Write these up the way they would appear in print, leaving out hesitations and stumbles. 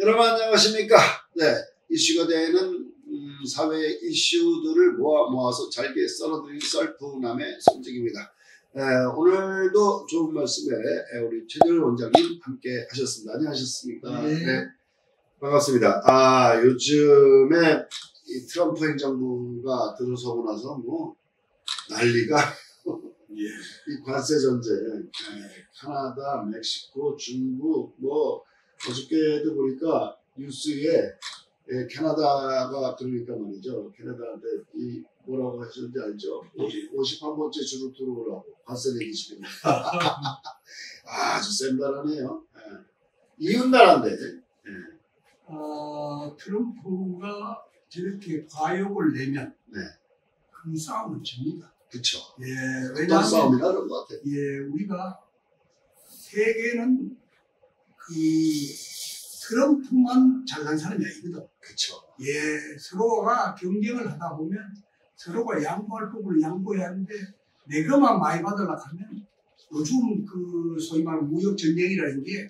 여러분 안녕하십니까? 네, 이슈가 되는 사회 이슈들을 모아서 잘게 썰어드리는 썰프남의 손직입니다. 오늘도 좋은 말씀에 우리 최재열 원장님 함께 하셨습니다. 안녕하셨습니까? 네, 반갑습니다. 요즘에 이 트럼프 행정부가 들어서고 나서 뭐 난리가 이 관세 전쟁, 캐나다, 멕시코, 중국, 뭐 어저께도 보니까 뉴스에 캐나다가 그러니까 말이죠. 캐나다한테 이 뭐라고 하셨는지 알죠? 51번째 주로 들어오라고 관세 내기시는 아주 센 나라네요. 이웃 나라인데. 트럼프가 저렇게 과욕을 내면 그 싸움은 집니다. 그렇죠. 왜냐하면 싸움이나 그런 것 같아요. 우리가 세계는 이 트럼프만 잘난 사람이 아니거든. 그렇죠. 서로가 경쟁을 하다 보면 서로가 양보할 부분을 양보해야 하는데 내가만 많이 받으려고 하면 요즘 그 소위 말하는 무역 전쟁이라는 게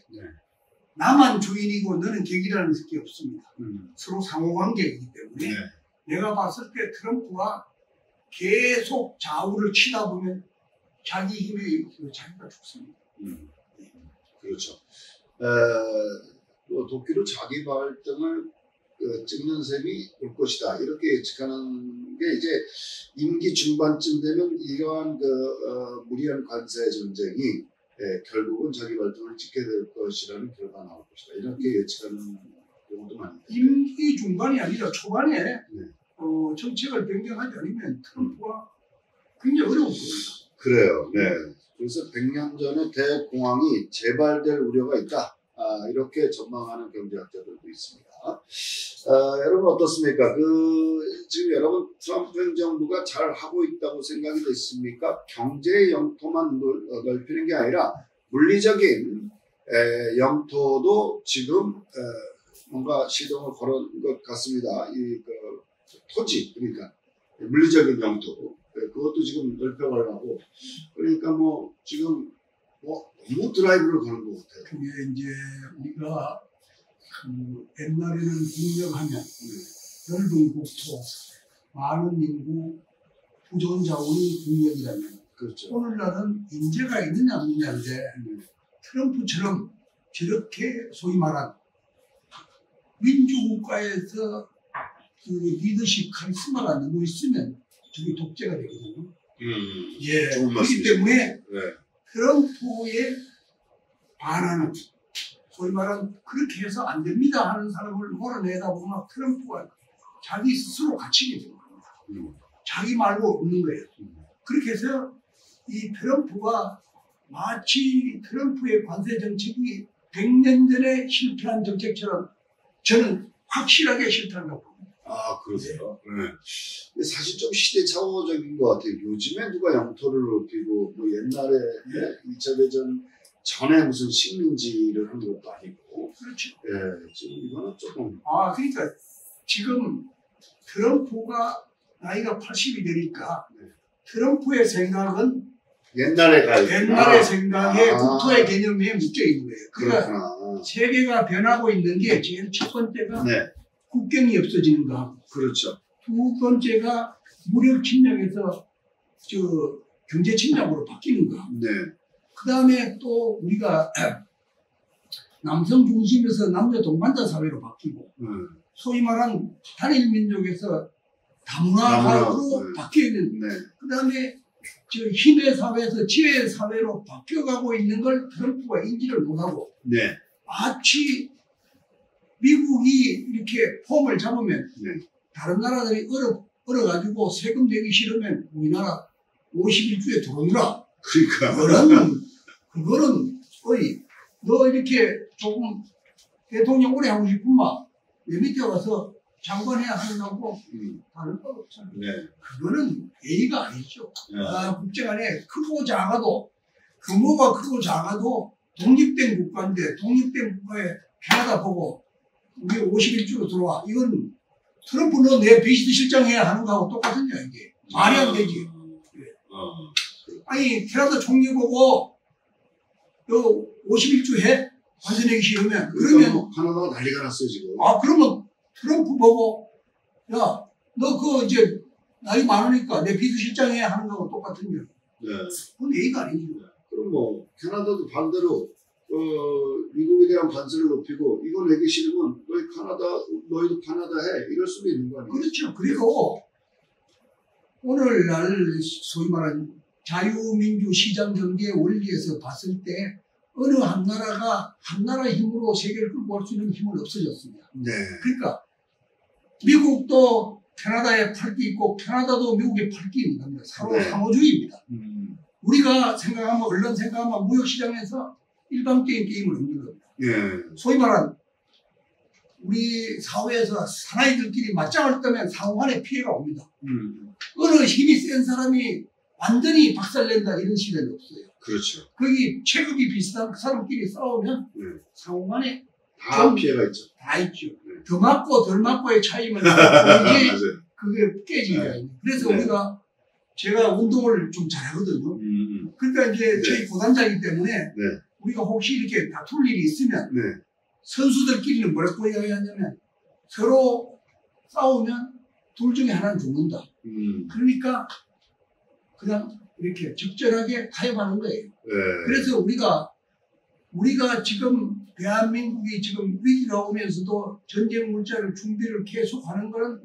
나만 주인이고 너는 객이라는 게 없습니다. 서로 상호관계이기 때문에 내가 봤을 때 트럼프가 계속 좌우를 치다 보면 자기 힘에 의해서 자기가 죽습니다. 그렇죠. 도끼로 자기 발등을 찍는 셈이 올 것이다. 이렇게 예측하는 게 이제 임기 중반쯤 되면 이러한 무리한 관세 전쟁이 결국은 자기 발등을 찍게 될 것이라는 결과가 나올 것이다. 이렇게 예측하는 경우도 많이 있습니다. 임기 중반이 아니라 초반에 정책을 변경하지 않으면 트럼프가 굉장히 어려운 겁니다. 그래요. 그래서 100년 전에 대공황이 재발될 우려가 있다. 이렇게 전망하는 경제학자들도 있습니다. 여러분 어떻습니까? 지금 여러분 트럼프 행정부가 잘 하고 있다고 생각이 됐습니까? 경제의 영토만 넓히는 게 아니라 물리적인 영토도 지금 뭔가 시동을 걸은 것 같습니다. 토지, 그러니까 물리적인 영토, 그것도 지금 넓혀가려고. 그러니까 뭐 지금 너무 드라이브를 거는 것 같아요. 그게 이제 우리가 옛날에는 국력하면 넓은 국토, 많은 인구, 부존 자원이 국력이라면 그렇죠. 오늘날은 인재가 있느냐 없느냐인데 트럼프처럼 저렇게 소위 말한 민주국가에서 그 리더십 카리스마가 너무 있으면 저게 독재가 되거든요. 좋은 그렇기 때문에 트럼프에 반하는 소위 말하는 그렇게 해서 안 됩니다 하는 사람을 몰아내다 보면 트럼프가 자기 스스로 갇히게 되는 겁니다. 자기 말고 없는 거예요. 그렇게 해서 이 트럼프가 마치 트럼프의 관세 정책이 100년 전에 실패한 정책처럼 저는 확실하게 실패한다고 봅니다. 그러세요? 사실 좀 시대착오적인 것 같아요. 요즘에 누가 영토를 높이고, 뭐 옛날에 2차 대전 전에 무슨 식민지를 한 것도 아니고. 그렇죠. 지금 이거는 조금. 그러니까 지금 트럼프가 나이가 80이 되니까 트럼프의 생각은 옛날의 생각에 국토의 개념에 묶여 있는 거예요. 그러니까 세계가 변하고 있는 게 제일 첫 번째가 국경이 없어지는 거. 그렇죠. 두 번째가 무력 침략에서 경제 침략으로 바뀌는 거. 그 다음에 또 우리가 남성 중심에서 남녀 동반자 사회로 바뀌고 소위 말한 단일 민족에서 다문화 사회로 바뀌는. 그 다음에 힘의 사회에서 지혜의 사회로 바뀌어가고 있는 걸 트럼프가 인지를 못하고 마치 미국이 이렇게 폼을 잡으면 다른 나라들이 얼어가지고 세금 내기 싫으면 우리나라 51주에 들어오느라. 그러니까. 그거는 거의 너 이렇게 조금 대통령 오래 하고 싶으면 내 밑에 와서 장관해야 한다고 다른 거 없잖아요. 그거는 예의가 아니죠. 국제간에 크고 작아도 규모가 크고 작아도 독립된 국가인데 독립된 국가에 캐나다 보고 우리 51주로 들어와. 이건 트럼프 너 내 비시드 실장해야 하는 거하고 똑같은 이야기예요. 말이 안 되지. 아니 캐나다 총리 보고 너 51주 해? 관세 내기 싫으면 그러면 뭐 카나다가 난리가 났어요 지금. 그러면 트럼프 보고 야 너 그 이제 나이 많으니까 내 비서실장에 하는 거하고 똑같은 거. 네. 그건 얘기가 아니죠. 그럼 뭐 캐나다도 반대로 미국에 대한 관세를 높이고 이걸 내기 싫으면 너희도 카나다 해 이럴 수도 있는 거 아니에요? 그렇죠. 그리고 오늘날 소위 말하는 자유민주 시장 경제의 원리에서 봤을 때 어느 한 나라가 한 나라의 힘으로 세계를 끌고 갈 수 있는 힘은 없어졌습니다. 네. 그러니까 미국도 캐나다에 팔 게 있고 캐나다도 미국에 팔 게 있는 겁니다. 서로 상호주의입니다. 우리가 생각하면 언론 생각하면 무역시장에서 일방적인 게임을 없는 겁니다. 소위 말한 우리 사회에서 사나이들끼리 맞짱을 뜨면 상호 간에 피해가 옵니다. 어느 힘이 센 사람이 완전히 박살낸다 이런 시대는 없어요. 그렇죠. 거기 체급이 비슷한 그 사람끼리 싸우면 상호 간에 다 피해가 있죠. 다 있죠. 더 맞고 덜 맞고의 차이면 이게 그게 깨지니까. 그래서 우리가 제가 운동을 좀 잘하거든요. 그러니까 이제 저희 고단자이기 때문에 우리가 혹시 이렇게 다툴 일이 있으면 선수들끼리는 뭐라고 이야기하냐면 서로 싸우면 둘 중에 하나는 죽는다. 그러니까 그냥 이렇게 적절하게 타협하는 거예요. 그래서 우리가 지금 대한민국이 지금 위기가 오면서도 전쟁 물자를 준비를 계속하는 것은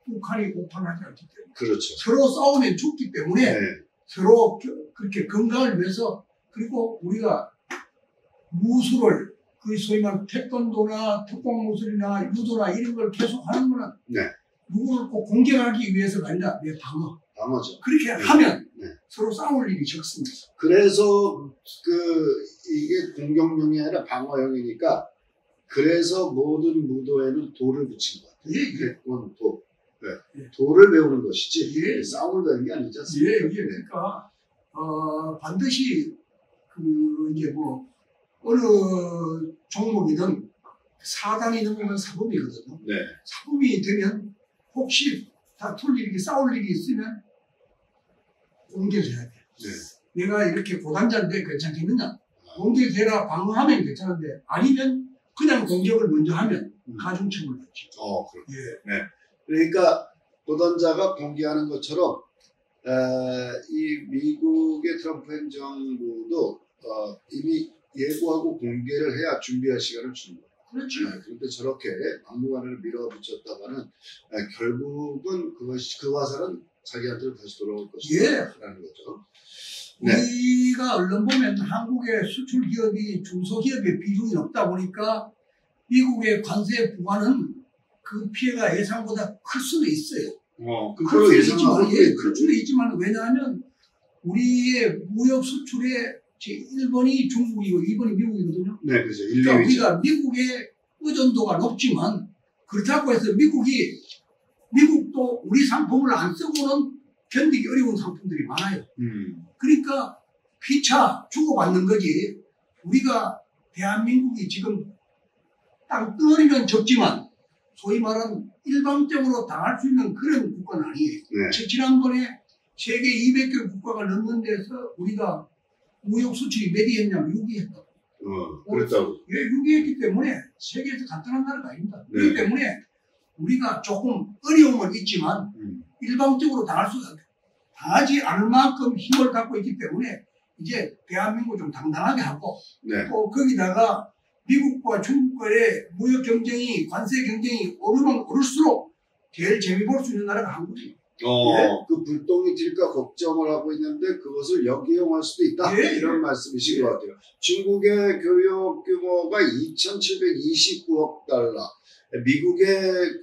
북한이 오판하지 않기 때문에 그렇죠. 서로 싸우면 죽기 때문에 서로 그렇게 건강을 위해서 그리고 우리가 무술을 그 소위 말하는 태권도나 특공무술이나 유도나 이런 걸 계속하는 거는 누구를 꼭 공격하기 위해서가 아니라 내 방어죠. 그렇게 하면 서로 싸울 일이 적습니다. 그래서 이게 공격용이 아니라 방어용이니까 그래서 모든 무도에는 돌을 붙인 것 같아요. 도. 돌을 배우는 것이지 싸움을 배우는 게 아니지 않습니까? 그러니까 반드시 이제 뭐 어느 종목이든 4단이 넘으면 사범이거든요. 사범이 되면 혹시 다툴 일이 싸울 일이 있으면 공격을 해야 돼. 내가 이렇게 고단자인데 괜찮겠느냐? 공격해라 방어하면 괜찮은데 아니면 그냥 공격을 먼저 하면 가중처벌 받지. 그렇죠. 그러니까 고단자가 공개하는 것처럼 이 미국의 트럼프 행정부도 이미 예고하고 공개를 해야 준비할 시간을 주는 거예요. 그렇죠. 그런데 저렇게 막무가내로 밀어붙였다가는 결국은 그 화살은 자기한테로 다시 돌아올 것이라는 거죠. 우리가 언론 보면 한국의 수출 기업이 중소기업의 비중이 높다 보니까 미국의 관세 부과는 그 피해가 예상보다 클 수도 있어요. 클 수도 있지만 왜냐하면 우리의 무역 수출의 1번이 중국이고 2번이 미국이거든요. 그렇죠. 그러니까 우리가 미국의 의존도가 높지만 그렇다고 해서 미국도 우리 상품을 안 쓰고는 견디기 어려운 상품들이 많아요. 그러니까 피차 주고받는 거지. 우리가 대한민국이 지금 땅덩어리는 적지만 소위 말하는 일방적으로 당할 수 있는 그런 국가는 아니에요. 지난번에 세계 200개 국가가 넘는 데서 우리가 무역 수출이 몇 위 했냐면 6위 했다고. 그랬다고. 6위 했기 때문에 세계에서 간단한 나라가 아닙니다. 그렇기 때문에 우리가 조금 어려움은 있지만 일방적으로 당하지 않을 만큼 힘을 갖고 있기 때문에 이제 대한민국을 좀 당당하게 하고 또 거기다가 미국과 중국과의 무역 경쟁이 관세 경쟁이 오르면 오를수록 제일 재미 볼 수 있는 나라가 한국이에요. 그 불똥이 튈까 걱정을 하고 있는데 그것을 역이용할 수도 있다. 이런 말씀이신 것 같아요. 중국의 교육 규모가 2,729억 달러, 미국의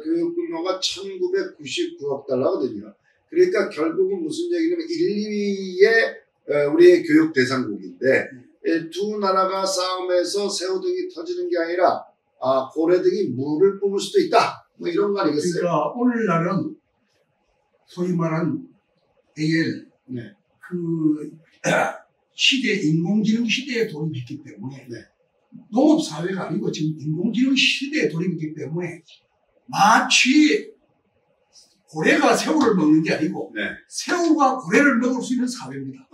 교육 규모가 1,999억 달러거든요. 그러니까 결국은 무슨 얘기냐면 1, 2위의 우리의 교육 대상국인데 두 나라가 싸움에서 새우등이 터지는 게 아니라 고래등이 물을 뿜을 수도 있다. 뭐 이런 거 아니겠어요? 그러니까 오늘날은 소위 말한 AL 그 시대 인공지능 시대에 돌입했기 때문에 농업 사회가 아니고 지금 인공지능 시대에 돌입했기 때문에 마치 고래가 새우를 먹는 게 아니고 새우가 고래를 먹을 수 있는 사회입니다.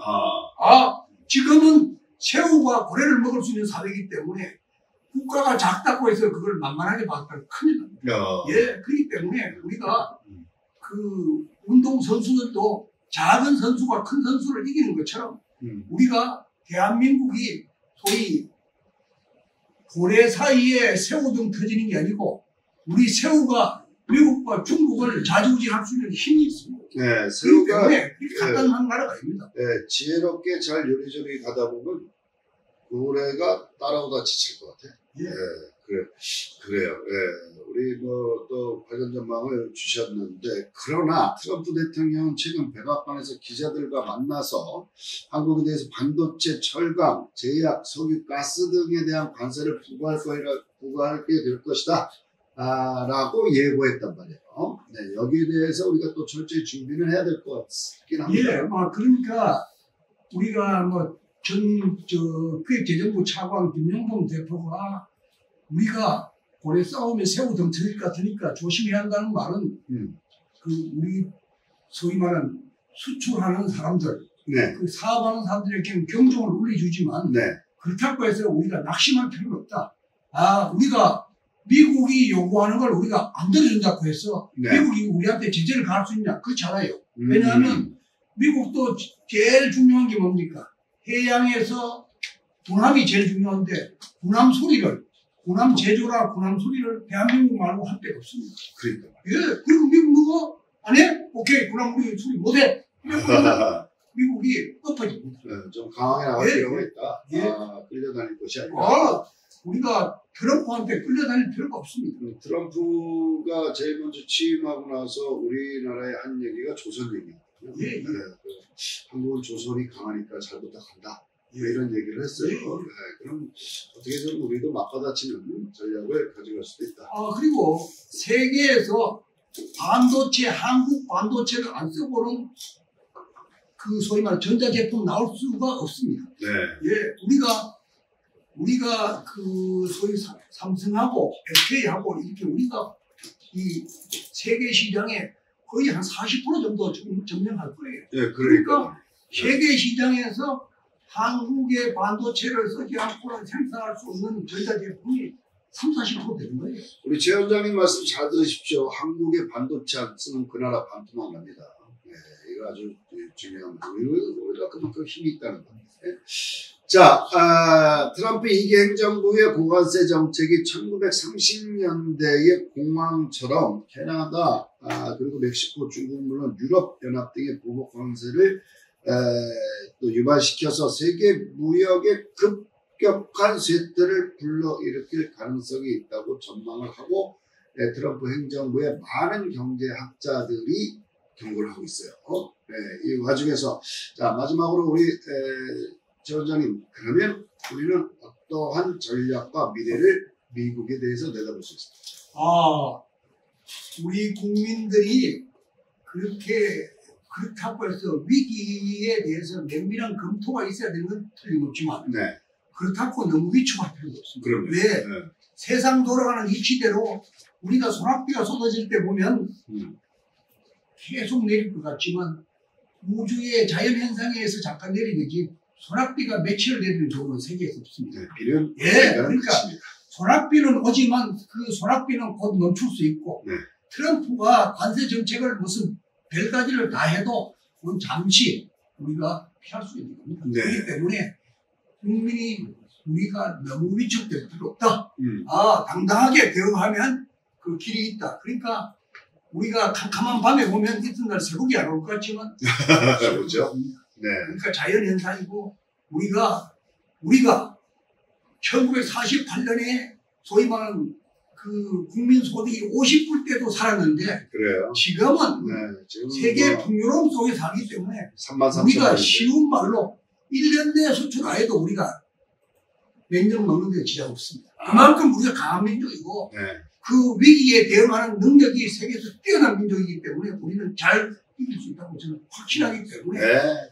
지금은 새우가 고래를 먹을 수 있는 사회이기 때문에 국가가 작다고 해서 그걸 만만하게 봤다면 큰일 납니다. 예, 그렇기 때문에 우리가 그 운동 선수들도 작은 선수가 큰 선수를 이기는 것처럼 우리가 대한민국이 소위 고래 사이에 새우 등 터지는 게 아니고 우리 새우가 미국과 중국을 좌지우지할 수 있는 힘이 있습니다. 네, 새우가 간단한 나라가 아닙니다. 네, 지혜롭게 잘 요리조리 가다 보면 고래가 따라오다 지칠 것 같아. 예. 네, 그래요. 네, 우리 뭐 또 관련 전망을 주셨는데, 그러나 트럼프 대통령은 최근 백악관에서 기자들과 만나서 한국에 대해서 반도체, 철강, 제약, 석유, 가스 등에 대한 관세를 부과하게 될 것이다. 라고 예고했단 말이에요. 네, 여기에 대해서 우리가 또 철저히 준비는 해야 될 것 같긴 합니다. 예, 그러니까 우리가 기획재정부 차관 김영동 대표가 우리가 고래 싸우면 새우 등 터질 것 같으니까 조심해야 한다는 말은 우리 소위 말하는 수출하는 사람들, 네. 그 사업하는 사람들에게 경종을 울려주지만 네. 그렇다고 해서 우리가 낙심할 필요는 없다. 우리가 미국이 요구하는 걸 우리가 안 들어준다고 해서 네. 미국이 우리한테 제재를 가할 수 있냐? 그렇지 않아요. 왜냐하면 미국도 제일 중요한 게 뭡니까? 해양에서 군함이 제일 중요한데 군함 수리를, 군함 제조라 군함 수리를 대한민국 말고 할 데가 없습니다. 그러니까. 예, 그리고 미국 누가 안 해? 오케이, 군함 우리 수리 못해. 미국이 엎어집니다. 네, 좀 강하게 나갈 필요가 있다. 끌려다닐 것이 아니라. 우리가 트럼프한테 끌려다닐 필요가 없습니다. 트럼프가 제일 먼저 취임하고 나서 우리나라에 한 얘기가 조선 얘기거든요. 예. 네, 한국은 조선이 강하니까 잘 부탁한다. 이런 얘기를 했어요. 네, 그럼 어떻게든 우리도 맞받아치는 전략을 가져갈 수도 있다. 그리고 세계에서 반도체, 한국 반도체를 안 써보는 그 소위 말하는 전자제품 나올 수가 없습니다. 네. 예, 우리가 그 소위 삼성하고 SK하고 이렇게 우리가 이 세계 시장에 거의 한 40% 정도 점령할 거예요. 네, 그러니까 세계 시장에서 한국의 반도체를 쓰지 않고는 생산할 수 없는 전자제품이 30~40% 되는 거예요. 우리 최 원장님 말씀 잘 들으십시오. 한국의 반도체 안 쓰면 그 나라 반토막 납니다. 네, 이거 아주 중요한 거예요. 우리가 그만큼 힘이 있다는 겁니다. 자, 트럼프 2기 행정부의 고관세 정책이 1930년대의 공황처럼 캐나다, 그리고 멕시코, 중국, 물론 유럽연합 등의 보복 관세를 또 유발시켜서 세계 무역의 급격한 쇠퇴를 불러일으킬 가능성이 있다고 전망을 하고, 트럼프 행정부의 많은 경제학자들이 경고를 하고 있어요. 이 와중에서, 자, 마지막으로 우리 최 원장님, 그러면 우리는 어떠한 전략과 미래를 미국에 대해서 내다볼 수 있습니까? 우리 국민들이 그렇다고 해서 위기에 대해서 면밀한 검토가 있어야 되는 건 틀림없지만, 네. 그렇다고 너무 위축할 필요가 없습니다. 그럼요. 왜? 네. 세상 돌아가는 이 시대로 우리가 소낙비가 쏟아질 때 보면 계속 내릴 것 같지만 우주의 자연현상에 의해서 잠깐 내리는지 소낙비가 며칠 내리는 경우는 세계에서 없습니다. 네, 비는 그러니까 소낙비는 오지만 그 소낙비는 곧 멈출 수 있고, 네. 트럼프가 관세 정책을 무슨 별가지를 다 해도 그건 잠시 우리가 피할 수 있는 겁니다. 네. 그렇기 때문에 국민이 우리가 너무 위축될 필요 없다. 당당하게 대응하면 그 길이 있다. 그러니까 우리가 캄캄한 밤에 보면 이튿날 새벽이 안 올 것 같지만 그렇죠. 네. 그러니까 자연현상이고 우리가 1948년에 소위 말하는 그 국민 소득이 50불 때도 살았는데 그래요. 지금은 지금 세계 풍요로움 속에 살기 때문에 33,000 우리가 쉬운 말로 1년 내에 수출 안 해도 우리가 몇 년 먹는 데 지장 없습니다. 그만큼 우리가 강한 민족이고 그 위기에 대응하는 능력이 세계에서 뛰어난 민족이기 때문에 우리는 잘 이길 수 있다고 저는 확신하기 때문에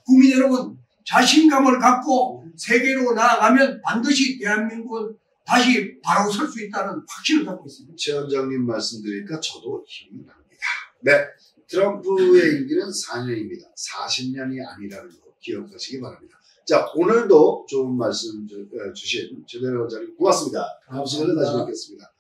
국민 여러분 자신감을 갖고 세계로 나아가면 반드시 대한민국은 다시 바로 설 수 있다는 확신을 갖고 있습니다. 최 원장님 말씀드리니까 저도 힘이 납니다. 네, 트럼프의 임기는 4년입니다. 40년이 아니라는 거 기억하시기 바랍니다. 자, 오늘도 좋은 말씀 주신 최대현 원장님 고맙습니다. 다음 시간에 다시 뵙겠습니다.